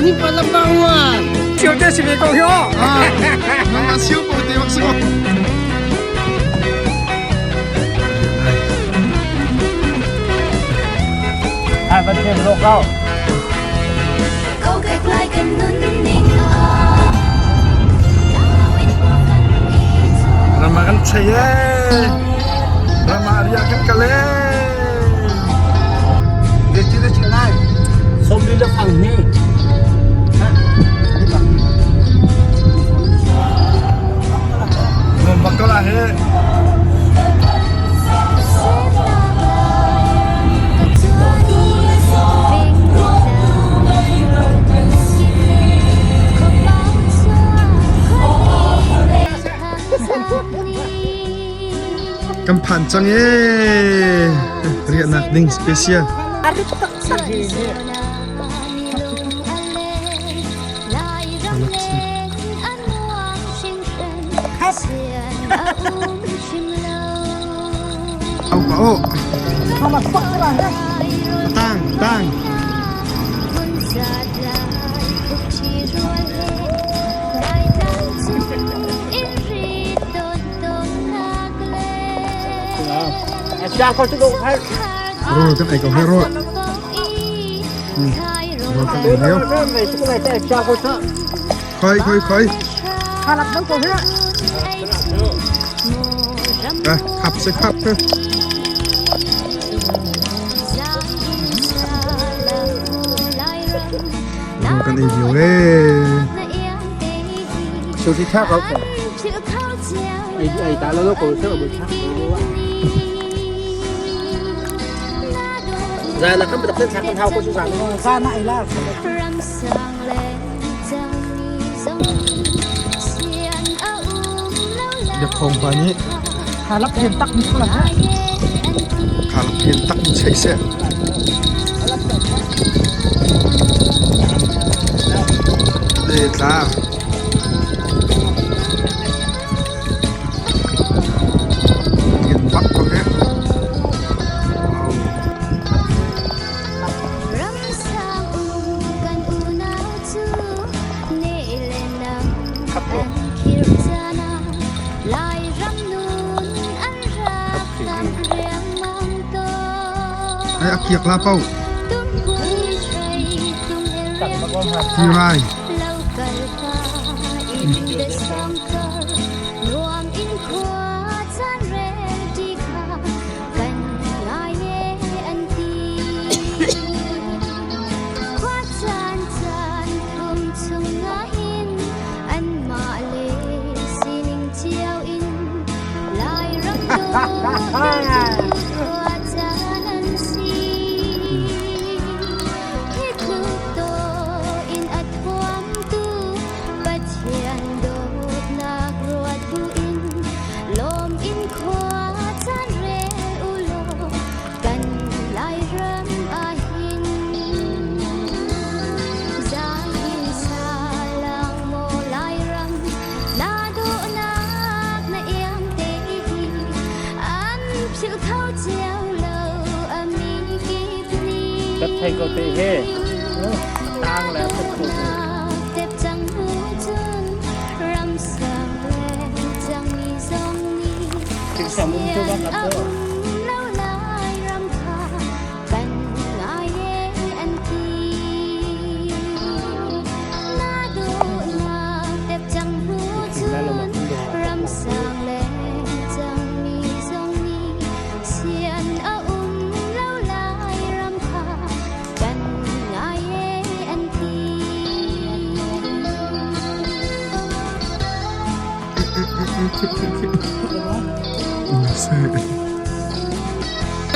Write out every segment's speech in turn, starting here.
betoni palabangan. Siêu thế xí con hiểu. Mga siêu po di magsugod. Ai vẫn thêm lộn đâu. Câu kể lại cần nâng niềm Ramakan saya. Rama Aryakan kalian. Dia lain. Xong đi lớp thằng nè. Bakal lah he. Kempancang ye. Riak nak ding spesial. Oh, tang. Cha con chút hay. Rồi cái này có hơi rồi. Rồi cái này nếu. Này chút này sẽ cha con chút. Khơi. Hai lập đống con hết. Khắp sẽ khắp thôi. Rồi cái này nhiều đấy. Siêu thị khác không? Ấy ta lâu còn chưa được khác. Ra là không được tên sáng con thao con chú rằng ra lại là Được không phải nhỉ? Hà lắp hiền tắc như là Khá là phiền tắc một chạy xe. Để ra. Nghiền bắt con hết. Ay, akiyak lapaw. Tiray. Cất thay câu tệ hê. Đang là thật khổ. Chính xác muốn cho bác gặp đỡ.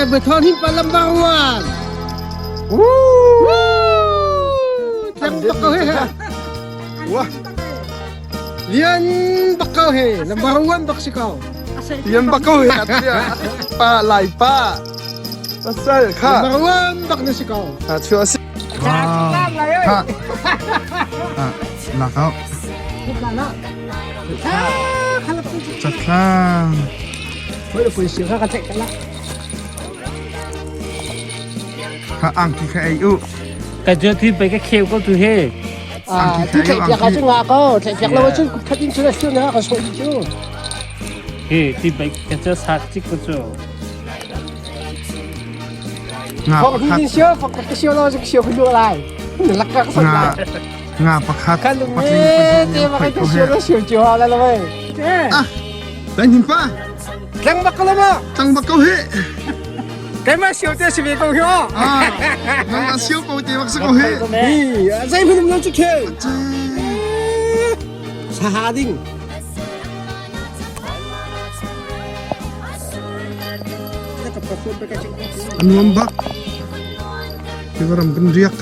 Betoni palabangan. Yang bakal he. Wah. Lian bakal he. Lambaruan bak sikaw. Lian bakal he. Pa lai pa. Pasal ka. Lambaruan bak na sikaw. Chua si. Ha. Lakaw. Chặt ra. Mới được quỳ xíu các chạy cái lạ. Khá ăn thì khá ấy ụ. Cái chưa thì mấy cái khêu có từ hê. ที่เทอยากจะงาก็แต่อยากเราชื่อทัดยิ่งชื่อชื่อนะก็ส่งชื่อ เฮ้ที่ไปกันเจอสัตว์จิกก็เจอ งา ของ ประ ที่ คัด ยิ่งเชื่อฝักกระเชื่อเราจะเชื่อคุณดูอะไรหลักก็สัญญาง าประคัด กันตรงนี้เดี๋ยวมากันเชื่อเราเชื่อจีฮาแล้วเลย อ่ะแรงหินป้า แรงบักก็เลยมา จังบักเกาเฮ แกมาเชื่อเจ้าชีวิตของเขา อ่าน้องอาเซียวเปาเตมักสกเกาเฮ นี่ใช่พี่นุ่มน้องจุกเชสหาดิ้ง อันวมบักที่ว่าเราเป็นเรียก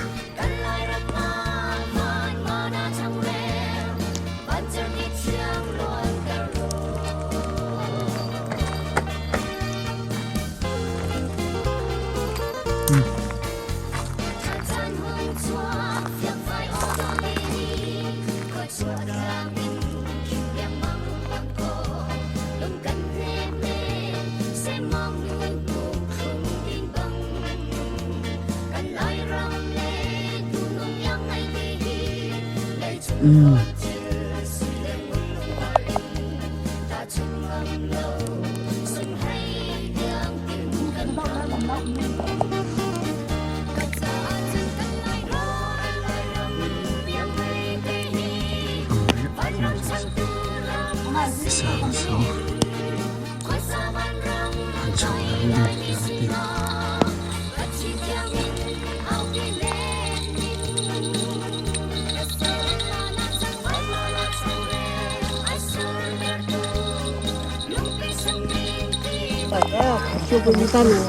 ช่วยเป็นมิตรเลย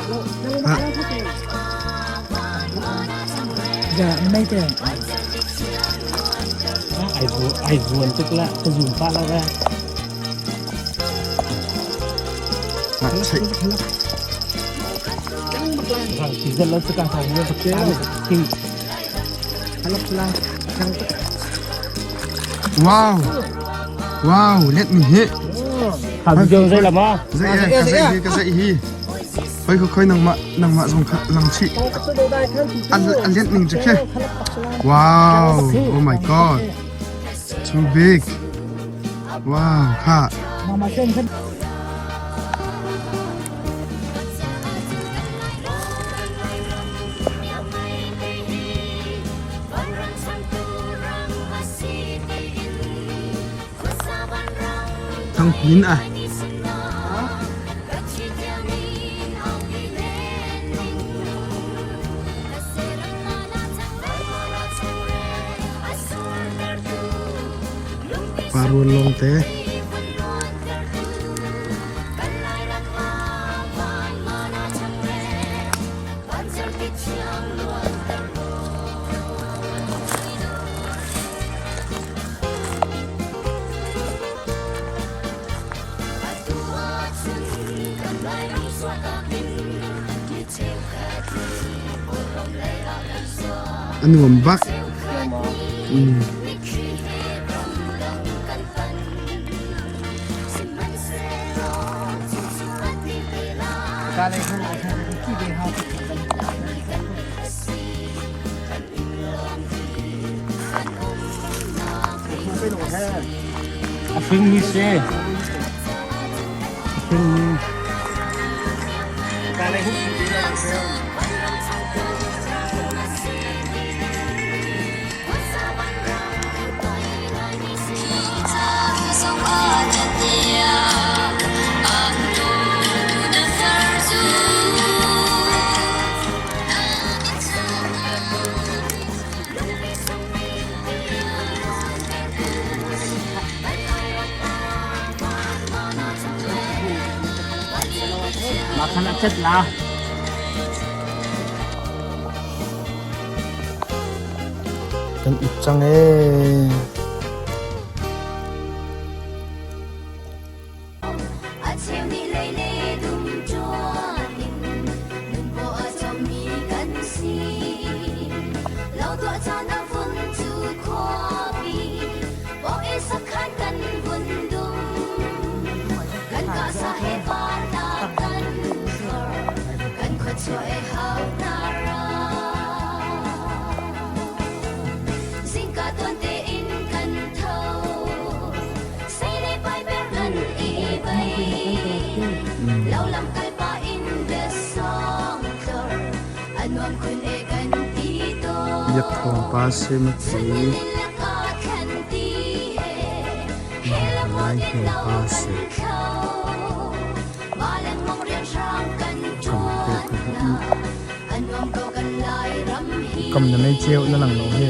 อย่าไม่เจอ ไอ้วนตึกละก็ยุ่งป้าแล้วแก ใช่ ที่จะลดสกัดของเรื่องเจ้าที่ ว้าวว้าวเล็ดนี่เฮ ทำยงได้หรือมั้ง ใช่ก็ใช่ฮีเฮ้ยค่อยๆนั่งมาส่งลังชิอันเล็ดหนึ่งจะแค่ว้าว oh my god too big ว้าวค่ะ มาเส้นขึ้น ทั้งหินอ่ะปลารวนลงเตะอันนี้ผมบักการในห้องที่เป็นห้องเป็นหัวแค่ พึ่งมีเซ่พึ่ง การในห้องที่เป็นเซล มาขนาดเช็ดละ เป็นอีกจังเอ Singkat ยับทองปลาเซมตี ลายแห่งปลาเซชมเด็กกำลังในเจียวนั่นหลังน้องเฮ้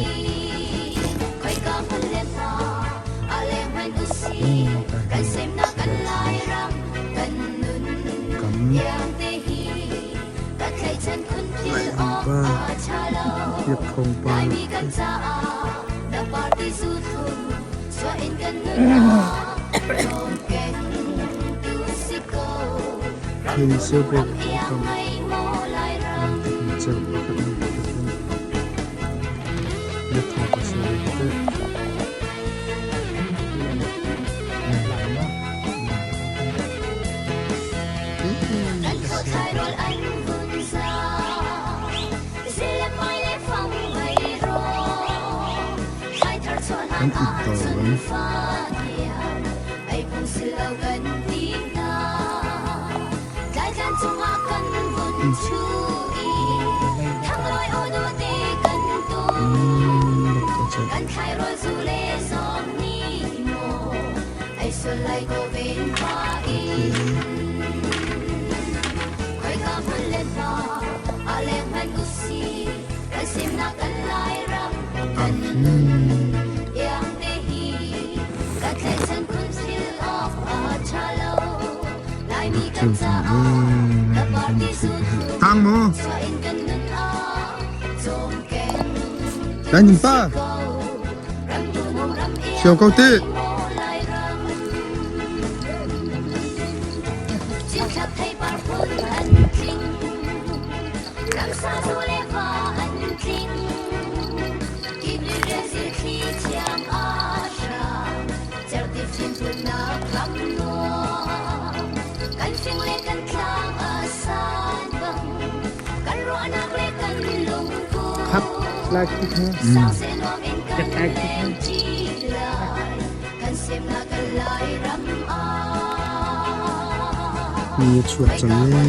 กำไหลป้าเย็บทองปลาเห็นเสื้อเบกกำเจ้าก็มีเย็บทองปลาเสื้อเบกอันอีกตัวกันไทยรอยสุเลสองนี้โมไอส่วนไรก็เป็นฟ้าอีคอยก็มันเล่นต่ออะไรมันกุศีกระซิบนักกันลายรำกันยังได้ฮีกระเทฉันคุณสิลออกอาชาโลลายมีกันจะออกระบอดที่สุดตังโมได้ยินป่ะเชียวเกาตีครับลายคิดนะจะแตกคิดนะมีชวดจังเลย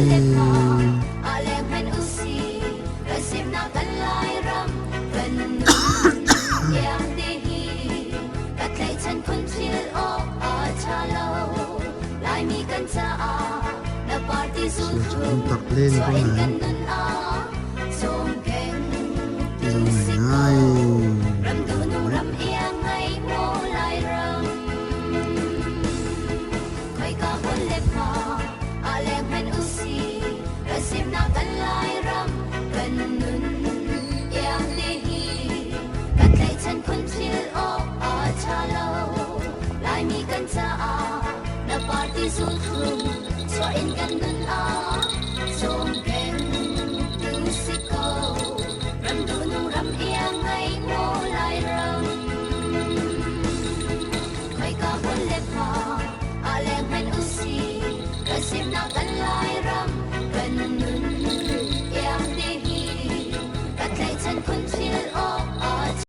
ตักเล่นก็ไหนยังไงง่ายParty so true, so in ganun ah, so